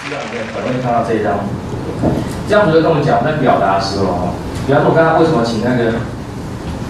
资料里面可能会看到这一张图。这张图就跟我们讲，在表达的时候哈，比方说我刚刚为什么请那个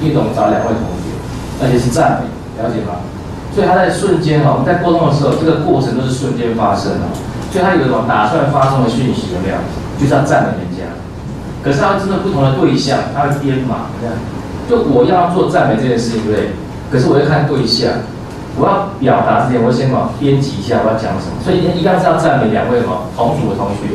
叶董找两位同学，而且是赞美，了解吗？所以他在瞬间哈，我们在沟通的时候，这个过程都是瞬间发生的，所以他有一种打算发送的讯息，有没有？就是要赞美人家。可是他针对不同的对象，他会编码，这样。就我要做赞美这件事情，对不对？可是我要看对象，我要表达之前，我先编辑一下我要讲什么。所以一样是要赞美两位同组的同学，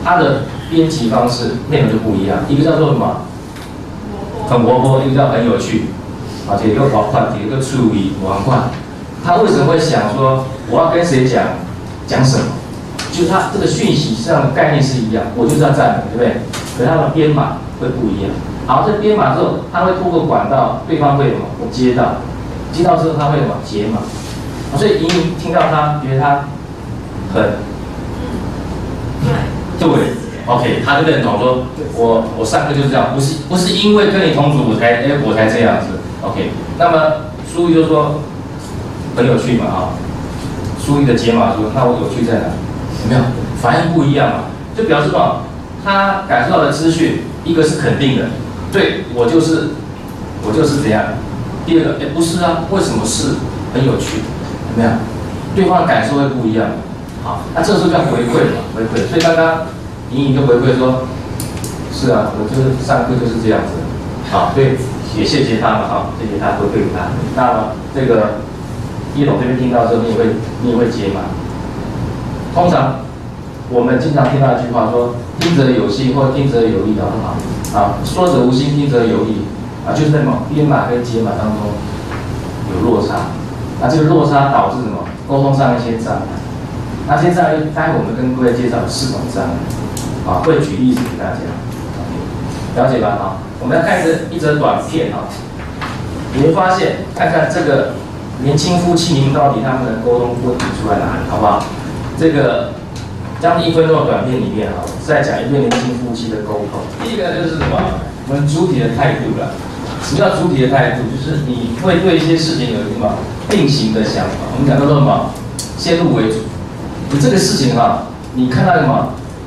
他的编辑方式内容就不一样。一个叫做什么？很活泼，一个叫很有趣，而且一个滑快，一个注意玩快。他为什么会想说我要跟谁讲什么？就是他这个讯息上的概念是一样，我就是要赞美，对不对？可是他的编码会不一样。好，这编码之后，他会透过管道，对方会接到之后他会解码。所以莹莹听到他，觉得他很对 ，OK， 他就认同说，我上课就是这样，不是因为跟你同组我才这样子 ，OK。那么苏玉就说很有趣嘛啊，苏玉的解码说，那我有趣在哪？有没有反应不一样嘛？就表示他感受到的资讯，一个是肯定的，对我就是怎样。第二个，不是啊，为什么是？很有趣，有没有？对方的感受会不一样。好，那这时候叫回馈嘛，回馈。所以刚刚莹莹就回馈说，是啊，我就是上课就是这样子。好，所以也谢谢他嘛，哈，谢谢他回馈给他。那么这个叶董这边听到之后，你也会解码。通常我们经常听到一句话说，听者有心或听者有意，好不好？啊，说者无心，听者有意，啊，就是在编码跟解码当中有落差，那这个落差导致什么？沟通上一些障碍。那这些障碍，待会我们跟各位介绍4种障碍，啊，会举例子给大家，了解吧？啊，我们要看一则短片啊，你会发现，看看这个年轻夫妻，你们到底他们的沟通问题出在哪里，好不好？这个将近1分钟的短片里面啊，再讲一对年轻夫妻的沟通。第一个就是什么？我们主体的态度了。什么叫主体的态度？就是你会对一些事情有什么定型的想法。我们讲叫做什么？先入为主。你这个事情你看到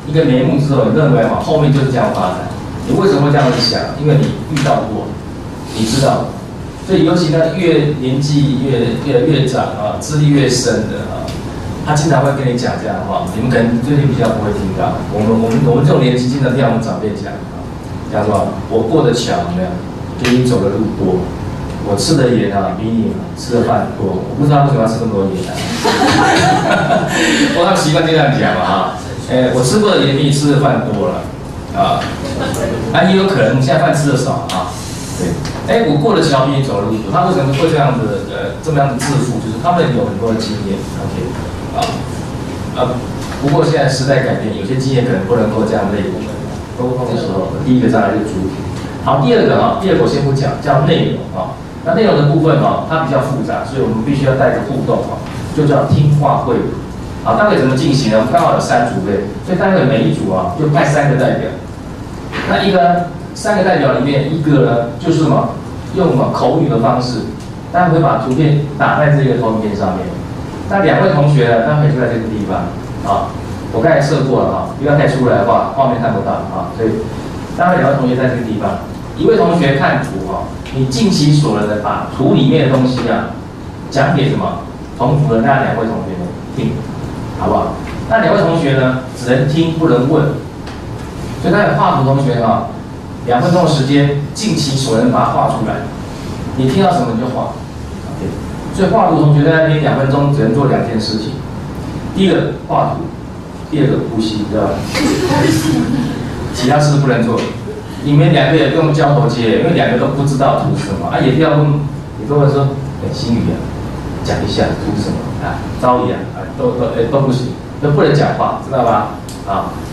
一个眉目之后，你认为后面就是这样发展。你为什么会这样子想？因为你遇到过，你知道。所以尤其呢，越年纪越长资历越深的他经常会跟你讲这样的话，你们可能最近比较不会听到。我们这种年纪经常听我们长辈讲讲什么？我过的桥有没有？比你走的路多。我吃的盐比你吃的饭多。我不知道为什么要吃那么多盐我他们习惯这样讲嘛我吃过的盐比你吃的饭多了也有可能现在饭吃的少对。我过的桥比你走的路多。他为什么会这样子这么样子自负？就是他们有很多的经验 ，OK。不过现在时代改变，有些经验可能不能够这样类我们沟通的时候，第一个障碍就是主体。好，第二个我先不讲，叫内容那内容的部分它比较复杂，所以我们必须要带个互动就叫听话会晤。好，待会怎么进行呢？我们刚好有3组队，所以待会每一组就派3个代表。那3个代表里面，一个呢就是用口语的方式，大家会把图片打在这个投影片上面。那2位同学呢，他们就在这个地方我刚才设过了不要太出来的话，画面看不到所以大概2位同学在这个地方，一位同学看图你尽其所能的把图里面的东西讲给什么同组的那2位同学们听，好不好？那2位同学呢，只能听不能问，所以那画图同学2分钟的时间，尽其所能把它画出来，你听到什么你就画。所以画图同学在那边2分钟只能做2件事情，第一个画图，第二个呼吸，知道吧？其他事不能做。你们2个也不用交头接，因为2个都不知道图是什么也不要问，你都会说，心语讲一下图是什么招语都不行，都不能讲话，知道吧？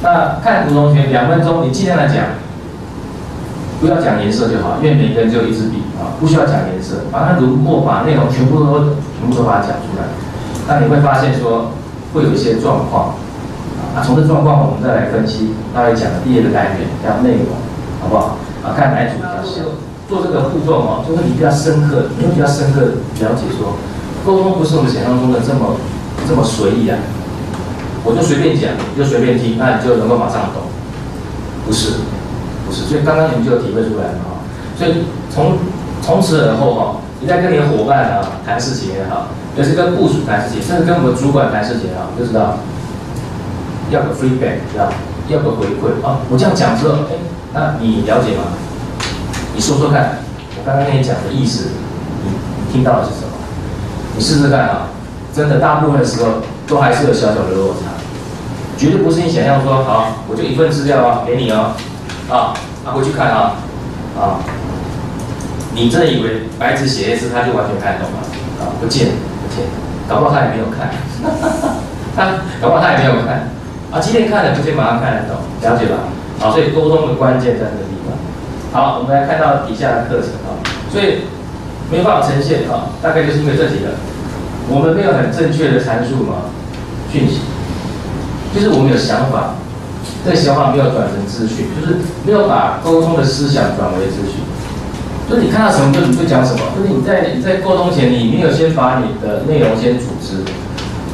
那看图同学2分钟，你尽量的讲。不要讲颜色就好，因为每个人只有1支笔不需要讲颜色，把它轮廓、把内容全部都把它讲出来。那你会发现说会有一些状况从这状况我们再来分析，待会讲的第2个单元叫内容，好不好？看哪一组比较像。做这个互动就会比较深刻，你会比较深刻了解说，沟通不是我们想象中的这么随意我就随便讲，你就随便听，那你就能够马上懂。不是，所以刚刚你们就有体会出来了啊。所以从此而后哈，你在跟你的伙伴啊谈事情也好，尤其是跟部属谈事情，甚至跟我们主管谈事情也好，你就知道要个 feedback， 要个回馈啊。我这样讲之后，那你了解吗？你说说看，我刚刚跟你讲的意思，你听到的是什么？你试试看啊，真的大部分的时候都还是有小小的落差，绝对不是你想象说好，我就一份资料啊给你哦，回去看啊，你真的以为白纸写一次他就完全看懂了啊？不见，搞不好他也没有看，搞不好他也没有看啊，即便看了，不见马上看得懂，了解吧？好，所以沟通的关键在这个地方。好，我们来看到底下的课程啊，所以没办法呈现啊，大概就是因为这几个，我们没有很正确的阐述讯息，就是我们有想法，这个想法没有转成资讯，就是没有把沟通的思想转为资讯。就是你看到什么你就讲什么，就是你在沟通前，你没有先把你的内容先组织。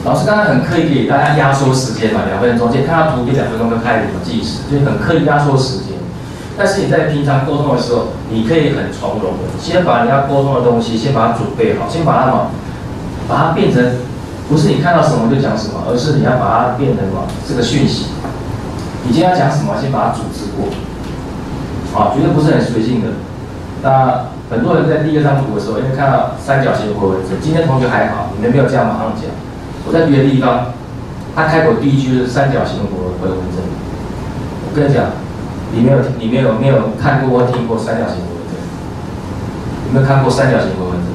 老师刚刚很刻意给大家压缩时间嘛，2分钟，先看到图片2分钟就开始计时，就是很刻意压缩时间。但是你在平常沟通的时候，你可以很从容的，先把你要沟通的东西先把它准备好，先把它变成不是你看到什么就讲什么，而是你要把它变成这个讯息。你今天要讲什么，先把它组织过，绝对不是很随性的。那很多人在第2张图的时候，因为看到三角形回文字，今天同学还好，你们没有这样马上讲。我在别的地方，他开口第一句是三角形回文字。我跟你讲，你没有看过或听过三角形回文字？有没有看过三角形回文字？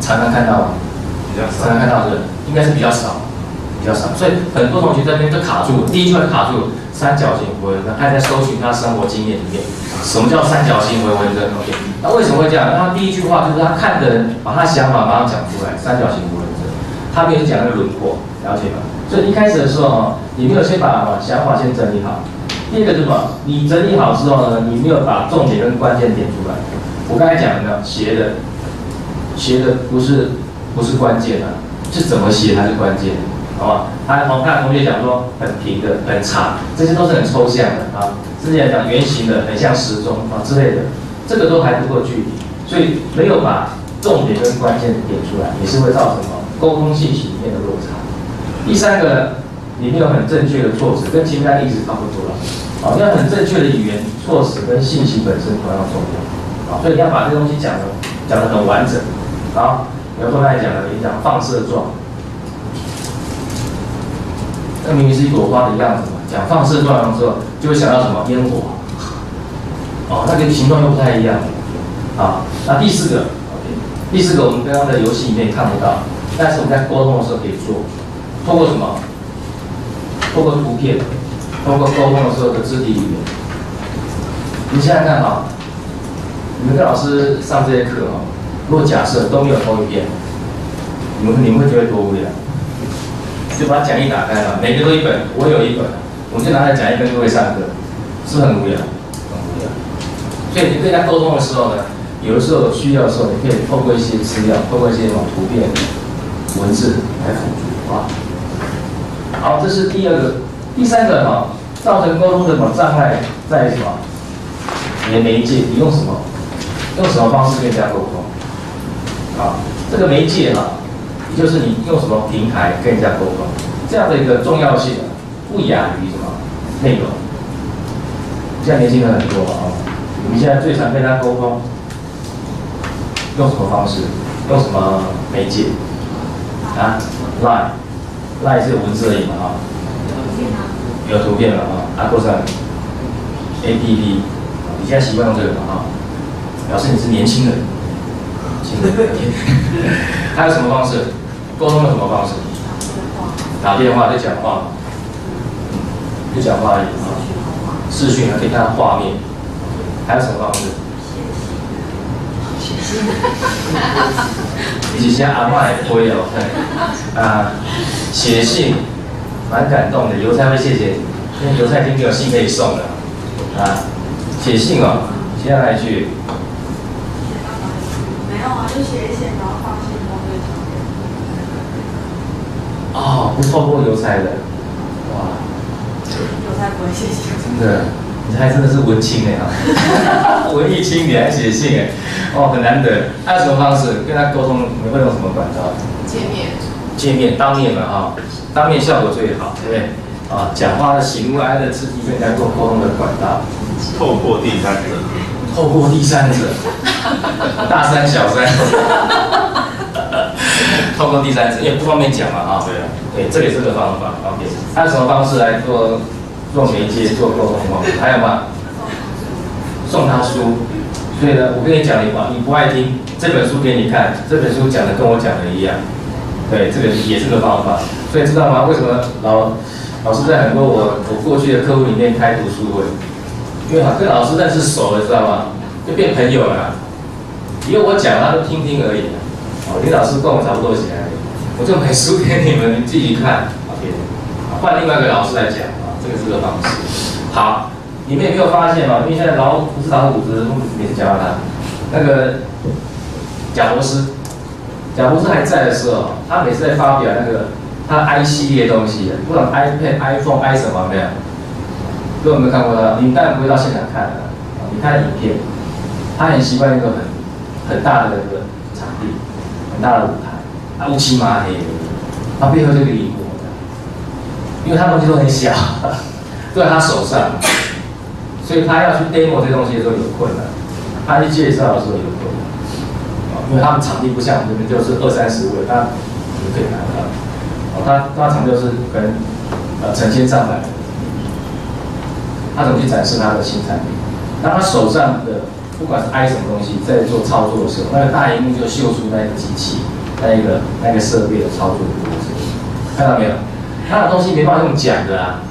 常常看到吗？常常看到的应该是比较少。所以很多同学在那边就卡住了，第一句话就卡住了。三角形回文针，他在搜寻他生活经验里面，什么叫三角形回文针 ？OK， 那为什么会这样？那他第一句话就是他看的人把他想法马上讲出来，三角形回文针，他没有讲那个轮廓，了解吗？所以一开始的时候你没有先把想法先整理好。第二个是什么？你整理好之后呢，你没有把重点跟关键点出来。我刚才讲的斜的不是关键啊，是怎么写才是关键。好吧，他同学讲说很平的、很长，这些都是很抽象的啊。之前讲圆形的，很像时钟之类的，这个都还不够具体，所以没有把重点跟关键点出来，也是会造成沟通信息里面的落差。第三个呢，你没有很正确的措辞，跟前面的例子差不多了。要很正确的语言、措辞跟信息本身同样重要。所以你要把这东西讲得很完整。好，比如说刚才讲的，你讲放射状。那明明是一朵花的样子嘛，讲放射状的时候，就会想到什么烟火，那个形状又不太一样，那第四个我们刚刚的游戏里面看不到，但是我们在沟通的时候可以做，透过什么？透过图片，透过沟通的时候的肢体语言。你想想看你们跟老师上这些课如果假设都没有同一篇，你们会觉得多无聊？就把讲义打开了，每个都一本，我有一本，我就拿来讲义跟各位上课，是不是很无聊？很无聊。所以你跟人家沟通的时候呢，有的时候需要的时候，你可以透过一些资料，透过一些图片、文字来辅助好，这是第二个，第三个造成沟通的障碍在什么？你的媒介，你用什么方式跟人家沟通？这个媒介也就是你用什么平台跟人家沟通，这样的一个重要性不亚于什么内容。现在年轻人很多我们现在最常跟他沟通，用什么方式？用什么媒介？Line 是有文字而已嘛有图片了或者 APP， 你现在习惯用这个嘛表示你是年轻人。还有什么方式？沟通有什么方式？打电话就讲话，就讲话而已视讯还可以看到画面，还有什么方式？以前现在阿嬤也会写信，蛮感动的。邮差会谢谢你，因为邮差已经没有信可以送了写信写到哪里去？就写一写，然后放信封就不透过邮差的，哇，邮差不会写信，真的，你还真的是文青哎啊，文艺青年还写信哎，哦，很难得。还有什么方式跟他沟通？你会用什么管道？见面，当面嘛哈，当面效果最好，对不对？啊，讲话的喜怒哀乐刺激跟人家沟通的管道。透过第三者。透过第三者，大三小三，透过第三者，因为不方便讲嘛哈。对啊。对，这也是个方法。OK， 还有什么方式来做媒介、做沟通方式？还有吗？送他书。所以呢，我跟你讲，你不爱听，这本书给你看，这本书讲的跟我讲的一样。对，这个也是个方法。所以知道吗？为什么老师在很多我过去的客户里面开读书会？因为跟老师认识熟了，知道吗？就变朋友了。以后我讲，他都听听而已。哦，林老师跟我差不多起来，我就买书给你们，你自己看。OK， 换另外一个老师来讲啊，这个是个方式。好，你们有没有发现嘛？因为现在不是老虎子，每次讲到他，那个贾博士还在的时候，他每次在发表那个他 I 系列东西，不管 iPad、iPhone、i 什么没有。各位有没有看过他？你当然不会到现场看的，你看影片，他很习惯一个很大的一个场地，很大的舞台，乌漆麻黑的，他背后就一个荧幕，因为他东西都很小，都在他手上，所以他要去 demo 这些东西的时候有困难，他去介绍的时候有困难，因为他们场地不像我们这边就是20-30位，他你可以拿到，他场地就是可能成千上百。他怎么去展示他的新产品？当他手上的不管是 i 什么东西在做操作的时候，那个大荧幕就秀出那个机器、那个设备的操作的过程，看到没有？他的东西没办法用讲的啊！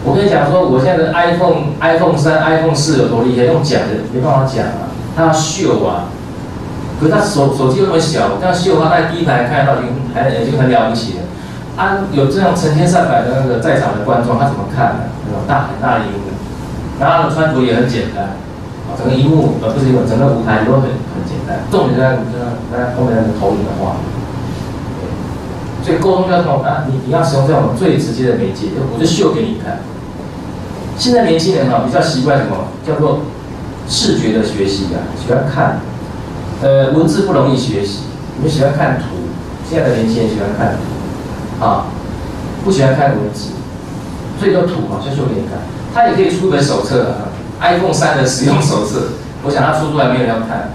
我跟你讲说，我现在的 iPhone 4有多厉害，用讲的没办法讲啊，他要秀啊。可是他手机又那么小，这样秀的话，他在第一排看到已经很了不起了。有这样成千上百的那个在场的观众，他怎么看呢？那种很大的荧幕，然后他的穿着也很简单，整个荧幕不是荧幕，整个舞台都很简单，重点在后面那个投影的画面。所以沟通要通啊，你要使用这种最直接的媒介，我就秀给你看。现在年轻人比较习惯什么叫做视觉的学习啊，喜欢看，文字不容易学习，你们喜欢看图，现在的年轻人喜欢看图。不喜欢看文字，所以就图嘛，就秀给你看。他也可以出一本手册，iPhone 3的使用手册。我想他出来没有人要看，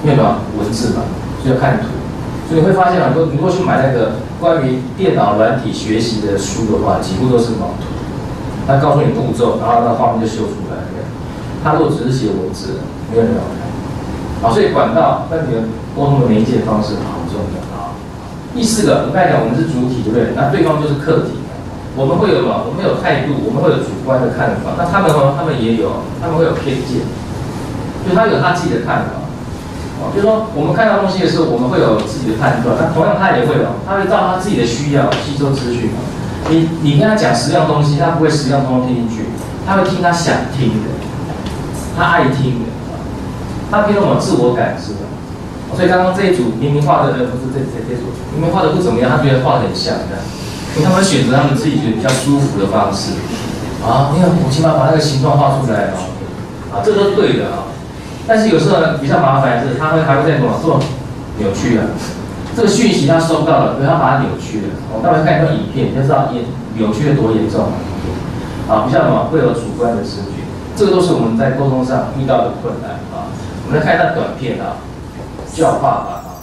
因为文字嘛，所以要看图。所以你会发现很多，你如果去买那个关于电脑软体学习的书的话，几乎都是图。他告诉你步骤，然后那画面就秀出来了。他如果只是写文字，没有人要看。所以管道跟你的沟通的媒介方式好重要。第4个，我刚才讲我们是主体，对不对？那对方就是客体。我们会有什么？我们有态度，我们会有主观的看法。那他们也有，他们会有偏见，就他有他自己的看法。就是说我们看到东西的时候，我们会有自己的判断。那同样他也会他会照他自己的需要吸收资讯。你跟他讲10样东西，他不会10样通通听进去，他会听他想听的，他爱听的，他偏那种自我感知的。所以刚刚这一组明明画的不是这组，明明画的不怎么样，他觉得画的很像的，因为他们选择他们自己觉得比较舒服的方式。你看我起码把那个形状画出来这都是对的但是有时候呢比较麻烦是，他还会在做扭曲这个讯息他收到了，他把它扭曲了。我待会看一段影片，你就知道扭曲的多严重比较会有主观的视觉，这个都是我们在沟通上遇到的困难我们来看一段短片叫爸爸